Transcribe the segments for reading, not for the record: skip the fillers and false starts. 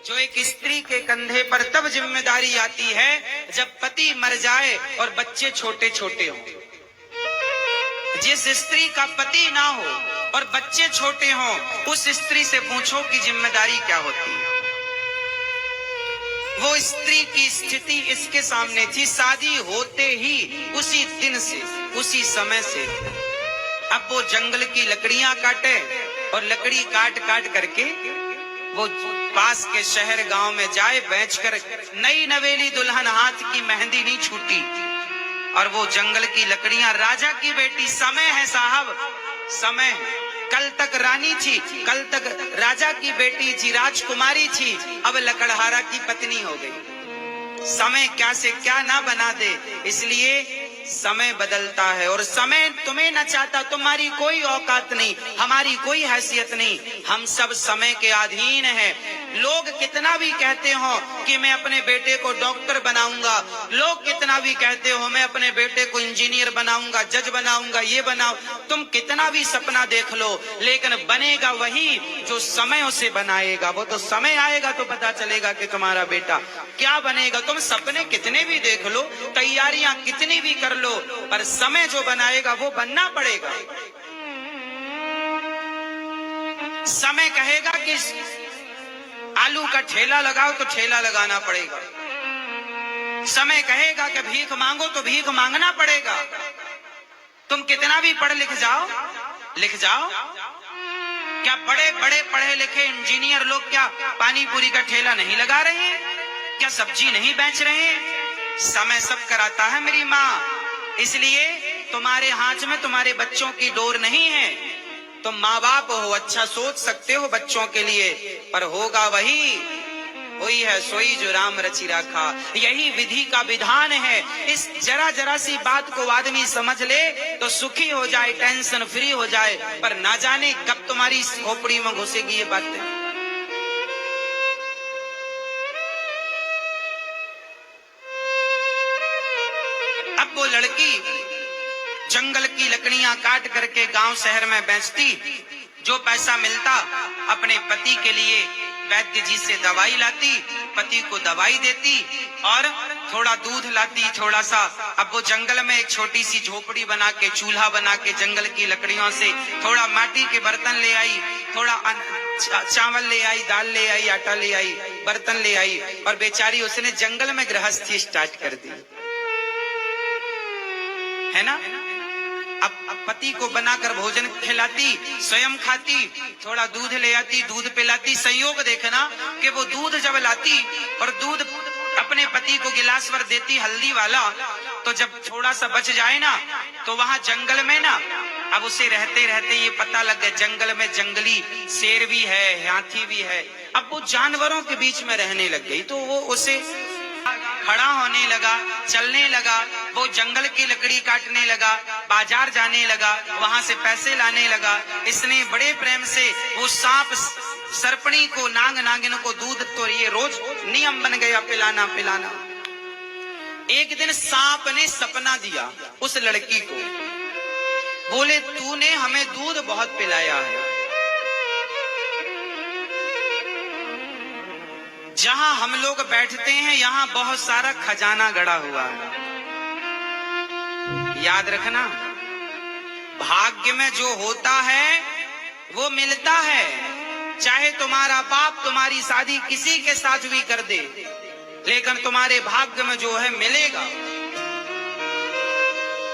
जो एक स्त्री के कंधे पर तब जिम्मेदारी आती है जब पति मर जाए और बच्चे छोटे छोटे हों। जिस स्त्री का पति ना हो और बच्चे छोटे हों, उस स्त्री से पूछो कि जिम्मेदारी क्या होती है। वो स्त्री की स्थिति इसके सामने थी। शादी होते ही उसी दिन से, उसी समय से अब वो जंगल की लकड़ियां काटे और लकड़ी काट काट करके वो पास के शहर गांव में जाए, बेचकर नई नवेली दुल्हन हाथ की मेहंदी नहीं छूटी और वो जंगल की लकड़ियां। राजा की बेटी, समय है साहब, समय है। कल तक रानी थी, कल तक राजा की बेटी थी, राजकुमारी थी, अब लकड़हारा की पत्नी हो गई। समय क्या से क्या ना बना दे, इसलिए समय बदलता है और समय तुम्हें न चाहता। तुम्हारी कोई औकात नहीं, हमारी कोई हैसियत नहीं, हम सब समय के अधीन हैं। लोग कितना भी कहते हो कि मैं अपने बेटे को डॉक्टर बनाऊंगा, लोग कितना भी कहते हो मैं अपने बेटे को इंजीनियर बनाऊंगा, जज बनाऊंगा, ये बनाऊं, तुम कितना भी सपना देख लो, लेकिन बनेगा वही जो समय उसे बनाएगा। वो तो समय आएगा तो पता चलेगा कि तुम्हारा बेटा क्या बनेगा। तुम सपने कितने भी देख लो, तैयारियां कितनी भी कर लो, पर समय जो बनाएगा वो बनना पड़ेगा। समय कहेगा कि आलू का ठेला लगाओ तो ठेला लगाना पड़ेगा। समय कहेगा कि भीख मांगो तो भीख मांगना पड़ेगा। तुम कितना भी पढ़ लिख जाओ, लिख जाओ, क्या बड़े बड़े पढ़े लिखे इंजीनियर लोग क्या पानी पूरी का ठेला नहीं लगा रहे हैं? क्या सब्जी नहीं बेच रहे हैं? समय सब कराता है मेरी माँ। इसलिए तुम्हारे हाथ में तुम्हारे बच्चों की डोर नहीं है। तुम माँ बाप हो, अच्छा सोच सकते हो बच्चों के लिए, पर होगा वही है सोई जो राम रचि राखा। यही विधि का विधान है। इस जरा जरा सी बात को आदमी समझ ले तो सुखी हो जाए, टेंशन फ्री हो जाए, पर ना जाने कब तुम्हारी खोपड़ी में घुसेगी ये बातें। अब वो लड़की जंगल की लकड़ियां काट करके गांव शहर में बेचती, जो पैसा मिलता अपने पति के लिए वैद्य जी से दवाई लाती, पति को दवाई देती और थोड़ा दूध लाती, थोड़ा सा। अब वो जंगल में एक छोटी सी झोपड़ी बना के, चूल्हा बना के जंगल की लकड़ियों से थोड़ा माटी के बर्तन ले आई, थोड़ा चावल ले आई, दाल ले आई, आटा ले आई, बर्तन ले आई और बेचारी उसने जंगल में गृहस्थी स्टार्ट कर दी, है ना। अब पति को बनाकर भोजन खिलाती, स्वयं खाती, थोड़ा दूध ले आती, दूध पिलाती। संयोग देखना कि वो दूध जब लाती और दूध अपने पति को गिलास भर देती हल्दी वाला, तो जब थोड़ा सा बच जाए ना, तो वहां जंगल में ना, अब उसे रहते रहते ये पता लग गया जंगल में जंगली शेर भी है, हाथी भी है। अब वो जानवरों के बीच में रहने लग गई, तो वो उसे खड़ा होने लगा, चलने लगा, वो जंगल की लकड़ी काटने लगा, बाजार जाने लगा, वहां से पैसे लाने लगा। इसने बड़े प्रेम से वो सांप सर्पणी को, नाग नागिन को दूध, तो ये रोज नियम बन गया पिलाना पिलाना। एक दिन सांप ने सपना दिया उस लड़की को, बोले तूने हमें दूध बहुत पिलाया है, जहां हम लोग बैठते हैं यहां बहुत सारा खजाना गड़ा हुआ है। याद रखना, भाग्य में जो होता है वो मिलता है। चाहे तुम्हारा बाप तुम्हारी शादी किसी के साथ भी कर दे, लेकिन तुम्हारे भाग्य में जो है मिलेगा।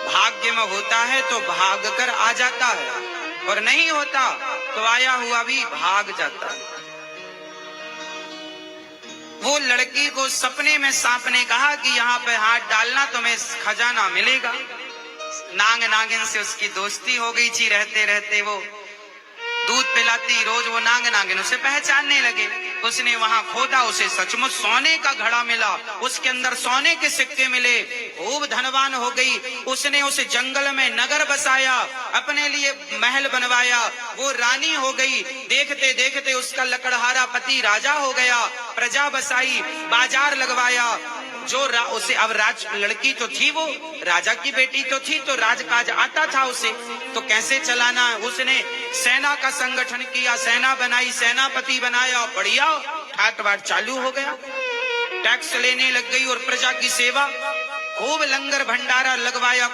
भाग्य में होता है तो भाग कर आ जाता है, और नहीं होता तो आया हुआ भी भाग जाता है। वो लड़की को सपने में सांप ने कहा कि यहाँ पे हाथ डालना तुम्हें खजाना मिलेगा। नाग नागिन से उसकी दोस्ती हो गई थी, रहते रहते वो दूध पिलाती, रोज वो नाग नागिन उसे पहचानने लगे। उसने वहां खोदा, उसे सचमुच सोने का घड़ा मिला, उसके अंदर सोने के सिक्के मिले, खूब धनवान हो गई। उसने उस जंगल में नगर बसाया, अपने लिए महल बनवाया, वो रानी हो गई। देखते देखते उसका लकड़हारा पति राजा हो गया, प्रजा बसाई, बाजार लगवाया, जो उसे अब राज लड़की तो थी, वो राजा की बेटी तो थी, तो राजकाज आता था उसे, तो कैसे चलाना। उसने सेना का संगठन किया, सेना बनाई, सेनापति बनाया, बढ़िया ठाट बाट चालू हो गया। टैक्स लेने लग गई और प्रजा की सेवा, खूब लंगर भंडारा लगवाया।